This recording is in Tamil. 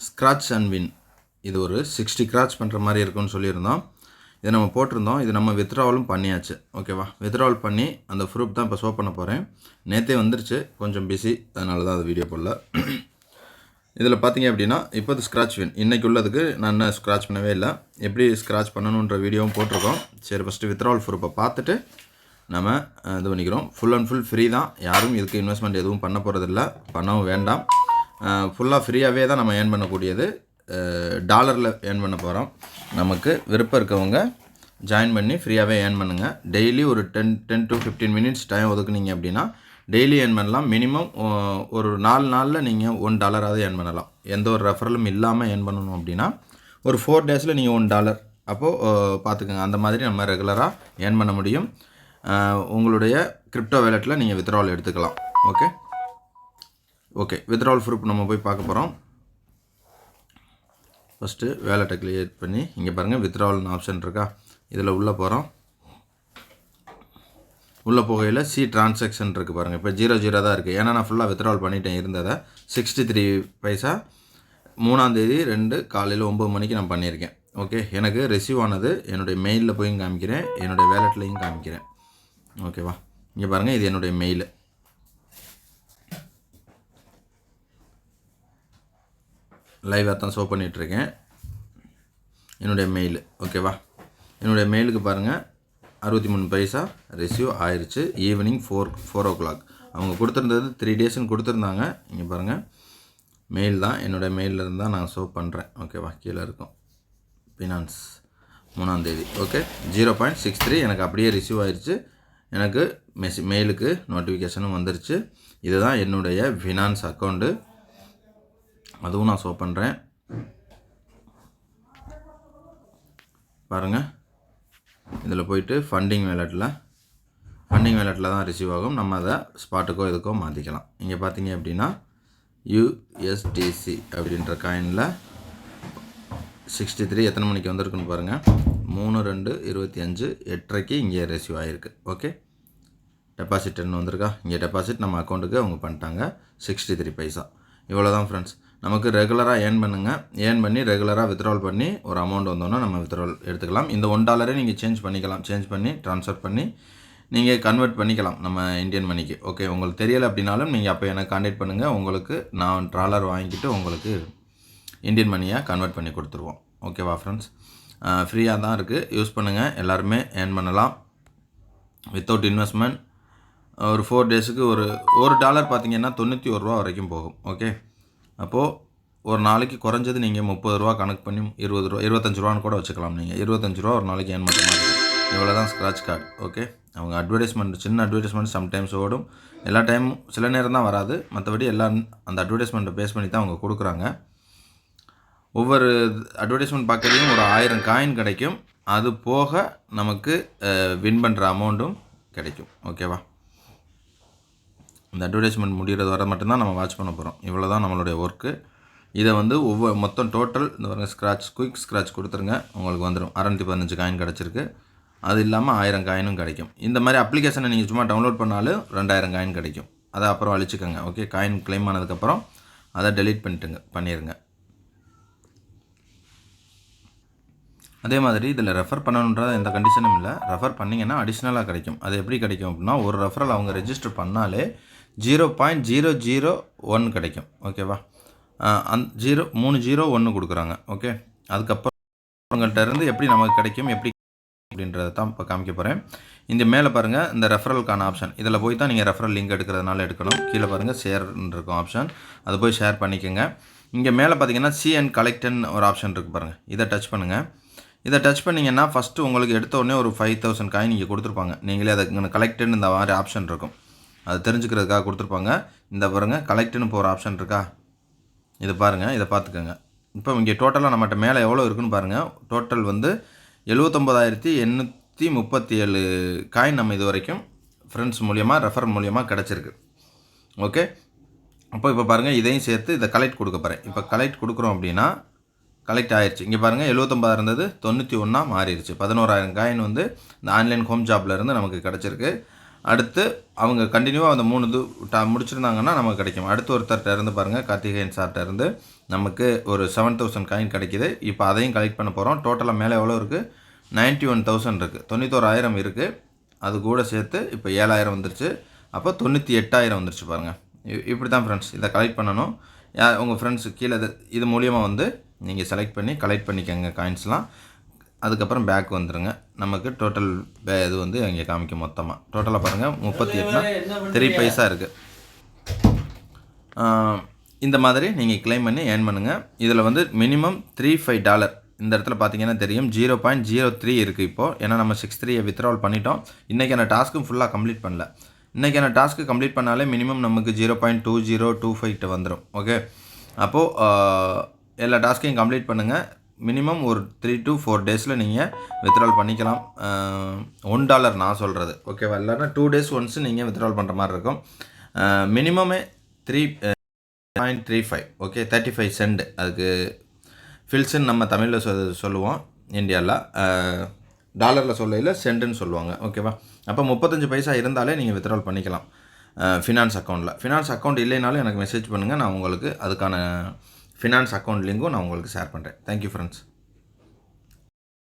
Scratch and win. இது ஒரு 60 கிராட்ச் பண்ணுற மாதிரி இருக்குன்னு சொல்லியிருந்தோம். இதை நம்ம போட்டிருந்தோம். இது நம்ம வித்ட்ராவலும் பண்ணியாச்சு. ஓகேவா, வித்ட்ராவல் பண்ணி அந்த ப்ரூஃப் தான் இப்போ ஷோ பண்ண போகிறேன். நேற்றே வந்துருச்சு, கொஞ்சம் பிஸி, அதனால தான் அது வீடியோ போடல. இதில் பார்த்தீங்க அப்படின்னா இப்போ இது ஸ்க்ராட்ச் வின் இன்றைக்கி உள்ளதுக்கு நான் இன்னும் ஸ்க்ராட்ச் பண்ணவே இல்லை. எப்படி ஸ்க்ராட்ச் பண்ணணுன்ற வீடியோவும் போட்டிருக்கோம். சரி, ஃபஸ்ட்டு வித்ட்ராவல் ப்ரூஃபை பார்த்துட்டு நம்ம இது பண்ணிக்கிறோம். ஃபுல் அண்ட் ஃபுல் ஃப்ரீ தான். யாரும் இதுக்கு இன்வெஸ்ட்மெண்ட் எதுவும் பண்ண போகிறதில்ல, பண்ணவும் வேண்டாம். ஃபுல்லாக ஃப்ரீயாகவே தான் நம்ம ஏர்ன் பண்ணக்கூடியது. டாலரில் ஏர்ன் பண்ண போகிறோம். நமக்கு விருப்பம் இருக்கவங்க ஜாயின் பண்ணி ஃப்ரீயாகவே ஏர்ன் பண்ணுங்கள். டெய்லி ஒரு 10 to 15 மினிட்ஸ் டைம் ஒதுக்குனீங்க அப்படின்னா டெய்லி ஏர்ன் பண்ணலாம். மினிமம் ஒரு 4 நாளில் நீங்கள் $1 ஏர்ன் பண்ணலாம். எந்த ஒரு ரெஃபரலும் இல்லாமல் ஏர்ன் பண்ணணும் அப்படின்னா ஒரு 4 டேஸில் நீங்கள் $1. அப்போது பார்த்துக்கோங்க, அந்த மாதிரி நம்ம ரெகுலராக ஏர்ன் பண்ண முடியும். உங்களுடைய கிரிப்டோ வேலெட்டில் நீங்கள் வித்ட்ராவல் எடுத்துக்கலாம். ஓகே, வித்ட்ராவல் ப்ரூஃப் நம்ம போய் பார்க்க போகிறோம். ஃபஸ்ட்டு வேலெட்டை கிளியர் பண்ணி இங்கே பாருங்கள், வித்ட்ராவல்னு ஆப்ஷன் இருக்கா, இதில் உள்ளே போகிறோம். உள்ளே போகையில் சி டிரான்சாக்ஷன் இருக்குது பாருங்கள். இப்போ 00 தான் இருக்குது, ஏன்னா நான் ஃபுல்லாக வித்ட்ராவல் பண்ணிட்டேன். இருந்ததை 63 பைசா 3/2 காலையில் 9 மணிக்கு நான் பண்ணியிருக்கேன். ஓகே, எனக்கு ரிசீவ் ஆனது என்னுடைய மெயிலில் போய் காமிக்கிறேன், என்னுடைய வேலெட்லையும் காமிக்கிறேன். ஓகேவா, இங்கே பாருங்கள், இது என்னுடைய மெயிலு. லைவாக தான் ஷோ பண்ணிகிட்ருக்கேன் என்னுடைய மெயில். ஓகேவா, என்னுடைய மெயிலுக்கு பாருங்கள் 63 பைசா ரிசீவ் ஆயிடுச்சு. Evening 4 o'clock. அவங்க கொடுத்துருந்தது 3 டேஸ்ன்னு கொடுத்துருந்தாங்க. இங்கே பாருங்கள், மெயில் தான், என்னோடய மெயிலில் இருந்தால் நான் ஷோ பண்ணுறேன். ஓகேவா, கீழே இருக்கும் ஃபினான்ஸ் 3ஆம் தேதி. ஓகே, 0.63 எனக்கு அப்படியே ரிசீவ் ஆயிடுச்சு. எனக்கு மெயிலுக்கு நோட்டிஃபிகேஷனும் வந்துருச்சு. இதுதான் என்னுடைய ஃபினான்ஸ் அக்கௌண்ட்டு, அதுவும் நான் ஷோ பண்ணுறேன். பாருங்கள், இதில் போயிட்டு ஃபண்டிங் வேலெட்டில் தான் ரிசீவ் ஆகும். நம்ம அதை ஸ்பாட்டுக்கோ இதுக்கோ மாற்றிக்கலாம். இங்கே பார்த்தீங்க அப்படின்னா USDC அப்படின்ற காயினில் 63 எத்தனை மணிக்கு வந்திருக்குன்னு பாருங்கள். 3/2/25 8:30 இங்கே ரிசீவ் ஆகிருக்கு. ஓகே, டெபாசிட்னு வந்திருக்கா, இங்கே டெபாசிட் நம்ம அக்கௌண்ட்டுக்கு அவங்க பண்ணிட்டாங்க 63 பைசா. இவ்வளோ தான் ஃப்ரெண்ட்ஸ். நமக்கு ரெகுலராக ஏர்ன் பண்ணுங்கள். ஏர்ன் பண்ணி ரெகுலராக வித்ட்ராவல் பண்ணி ஒரு அமௌண்ட் வந்தோன்னா நம்ம வித்ட்ராவல் எடுத்துக்கலாம். இந்த $1 நீங்கள் சேஞ்ச் பண்ணிக்கலாம். சேஞ்ச் பண்ணி ட்ரான்ஸ்ஃபர் பண்ணி நீங்கள் கன்வெர்ட் பண்ணிக்கலாம் நம்ம இந்தியன் மணிக்கு. ஓகே, உங்களுக்கு தெரியலை அப்படின்னாலும் நீங்கள் அப்போ எனக்கு கான்டாக்ட் பண்ணுங்கள். உங்களுக்கு நான் $1 வாங்கிக்கிட்டு உங்களுக்கு இந்தியன் மணியாக கன்வெர்ட் பண்ணி கொடுத்துருவோம். ஓகேவா ஃப்ரெண்ட்ஸ், ஃப்ரீயாக தான் இருக்குது, யூஸ் பண்ணுங்கள். எல்லாருமே ஏர்ன் பண்ணலாம் வித்தவுட் இன்வெஸ்ட்மெண்ட். ஒரு 4 டேஸுக்கு ஒரு $1 பார்த்தீங்கன்னா $91 வரைக்கும் போகும். ஓகே, அப்போது ஒரு நாளைக்கு குறைஞ்சது நீங்கள் $30 கணக்கு பண்ணி $20 $25 கூட வச்சுக்கலாம். நீங்கள் $25 ஒரு நாளைக்கு ஏர்ன் பண்ணுற மாதிரி இருக்கும். இவ்வளோ தான் ஸ்க்ராட்ச் கார்டு. ஓகே, அவங்க அட்வர்டைஸ்மெண்ட், சின்ன அட்வர்டைஸ்மெண்ட் சம்டைம்ஸ் ஓடும், எல்லா டைமும் சில நேரம் தான் வராது. மற்றபடி எல்லாம் அந்த அட்வர்டைஸ்மெண்ட்டை பேஸ் பண்ணி தான் அவங்க கொடுக்குறாங்க. ஒவ்வொரு அட்வர்டைஸ்மெண்ட் பார்க்கறதையும் ஒரு 1000 காயின் கிடைக்கும். அது போக நமக்கு வின் பண்ணுற அமௌண்ட்டும் கிடைக்கும். ஓகேவா, இந்த அட்வர்டைஸ்மெண்ட் முடிகிறது வர மட்டும்தான் நம்ம வாட்ச் பண்ண போகிறோம். இவ்வளோ தான் நம்மளுடைய ஒர்க்கு. இதை வந்து மொத்தம் டோட்டல் இந்த பாருங்கள், குயிக் ஸ்க்ராட்ச் கொடுத்துருங்க, உங்களுக்கு வந்துடும். 615 காயின் கிடச்சிருக்கு. அது இல்லாமல் 1000 காயினும் கிடைக்கும். இந்த மாதிரி அப்ளிகேஷனை நீங்கள் சும்மா டவுன்லோட் பண்ணாலும் 2000 காயின் கிடைக்கும். அதை அப்புறம் அழிச்சுக்கோங்க. ஓகே, காயின் கிளைம் ஆனதுக்கப்புறம் அதை டெலீட் பண்ணிடுங்க. அதே மாதிரி இதில் ரெஃபர் பண்ணணுன்ற எந்த கண்டிஷனும் இல்லை. ரெஃபர் பண்ணிங்கன்னா அடிஷ்னலாக கிடைக்கும். அது எப்படி கிடைக்கும் அப்படின்னா, ஒரு ரெஃபரல் அவங்க ரெஜிஸ்டர் பண்ணாலே 0.001 கிடைக்கும். ஓகேவா, 301 கொடுக்குறாங்க. ஓகே, அதுக்கப்புறம் அவங்கள்ட்ட இருந்து எப்படி நமக்கு கிடைக்கும் எப்படி அப்படின்றத தான் இப்போ காமிக்க போகிறேன். இந்த மேலே பாருங்கள், இந்த ரெஃபரலுக்கான ஆப்ஷன், இதில் போய் தான் நீங்கள் ரெஃபரல் லிங்க் எடுக்கிறதுனால எடுக்கணும். கீழே பாருங்கள் ஷேர்ன்னு இருக்கும் ஆப்ஷன், அதை போய் ஷேர் பண்ணிக்கோங்க. இங்கே மேலே பார்த்தீங்கன்னா சி அண்ட் கலெக்ட்னு ஒரு ஆப்ஷன் இருக்குது பாருங்கள், இதை டச் பண்ணுங்கள். இதை டச் பண்ணிங்கன்னா ஃபஸ்ட்டு உங்களுக்கு எடுத்த உடனே ஒரு 5000 காயின் இங்கே கொடுத்துருப்பாங்க. நீங்களே அதை கலெக்ட்னு இந்த மாதிரி ஆப்ஷன் இருக்கும், அது தெரிஞ்சுக்கிறதுக்காக கொடுத்துருப்பாங்க. இந்த பாருங்கள், கலெக்ட்னு போகிற ஆப்ஷன் இருக்கா, இது பாருங்கள், இதை பார்த்துக்கோங்க. இப்போ இங்கே டோட்டலாக நம்மகிட்ட மேலே எவ்வளோ இருக்குன்னு பாருங்கள். டோட்டல் வந்து 79,837 காயின் நம்ம இது வரைக்கும் ஃப்ரெண்ட்ஸ் மூலியமாக ரெஃபர் மூலியமாக கிடச்சிருக்கு. ஓகே, இப்போ பாருங்கள், இதையும் சேர்த்து இதை கலெக்ட் கொடுக்க போகிறேன். இப்போ கலெக்ட் கொடுக்குறோம் அப்படின்னா கலெக்ட் ஆயிடுச்சு. இங்கே பாருங்கள், 79 இருந்தது 91 மாறிடுச்சு. 11,000 காயின் வந்து இந்த ஆன்லைன் ஹோம் ஜாப்லேருந்து நமக்கு கிடச்சிருக்கு. அடுத்து அவங்க கண்டினியூவாக அந்த 3 இது முடிச்சிருந்தாங்கன்னா நமக்கு கிடைக்கும். அடுத்து ஒருத்தர்கிட்ட இருந்து பாருங்கள், கார்த்திகேயன் சார்கிட்ட இருந்து நமக்கு ஒரு 7000 காயின் கிடைக்கிது. இப்போ அதையும் கலெக்ட் பண்ண போகிறோம். டோட்டலாக மேலே எவ்வளோ இருக்குது? 91,000 இருக்குது. 91,000 இருக்குது. அது கூட சேர்த்து இப்போ 7,000 வந்துருச்சு. அப்போ 98,000 வந்துருச்சு பாருங்கள். இப்படி தான் ஃப்ரெண்ட்ஸ் இதை கலெக்ட் பண்ணணும். உங்கள் ஃப்ரெண்ட்ஸு கீழே இது மூலியமாக வந்து நீங்கள் செலக்ட் பண்ணி கலெக்ட் பண்ணிக்கங்க காயின்ஸ்லாம். அதுக்கப்புறம் பேக் வந்துடுங்க. நமக்கு டோட்டல் இது வந்து இங்கே காமிக்கும் மொத்தமாக. டோட்டலாக பாருங்கள் 38னா 3 பைசா இருக்குது. இந்த மாதிரி நீங்கள் கிளைம் பண்ணி ஏர்ன் பண்ணுங்கள். இதில் வந்து மினிமம் $35 இந்த இடத்துல பார்த்தீங்கன்னா தெரியும் 0.03 இருக்குது இப்போது. ஏன்னா நம்ம 63 வித்ட்ராவல் பண்ணிட்டோம். இன்றைக்கான டாஸ்க்கும் ஃபுல்லாக கம்ப்ளீட் பண்ணல. இன்றைக்கான டாஸ்க்கு கம்ப்ளீட் பண்ணாலே மினிமம் நமக்கு 0.2025 வந்துடும். ஓகே, அப்போது எல்லா டாஸ்க்கையும் கம்ப்ளீட் பண்ணுங்கள். மினிமம் ஒரு 3 to 4 டேஸில் நீங்கள் வித்ட்ரால் பண்ணிக்கலாம். $1 நான் சொல்கிறது ஓகேவா? இல்லைன்னா 2 days ஒன்ஸ் நீங்கள் வித்ட்ரால் பண்ணுற மாதிரி இருக்கும். மினிமமே 3.35 ஓகே, 35 சென்ட். அதுக்கு ஃபில்ஸுன்னு நம்ம தமிழில் சொல்லுவோம். இந்தியாவில் டாலரில் சொல்லையில் சென்ட்டுன்னு சொல்லுவாங்க. ஓகேவா? அப்போ 35 பைசா இருந்தாலே நீங்கள் வித்ட்ரால் பண்ணிக்கலாம் ஃபினான்ஸ் அக்கௌண்ட்டில். ஃபினான்ஸ் அக்கௌண்ட் இல்லைனாலும் எனக்கு மெசேஜ் பண்ணுங்கள். நான் உங்களுக்கு அதுக்கான ஃபினான்ஸ் அக்கௌண்ட் லிங்க்கும் நான் உங்களுக்கு ஷேர் பண்ணுறேன். Thank you friends.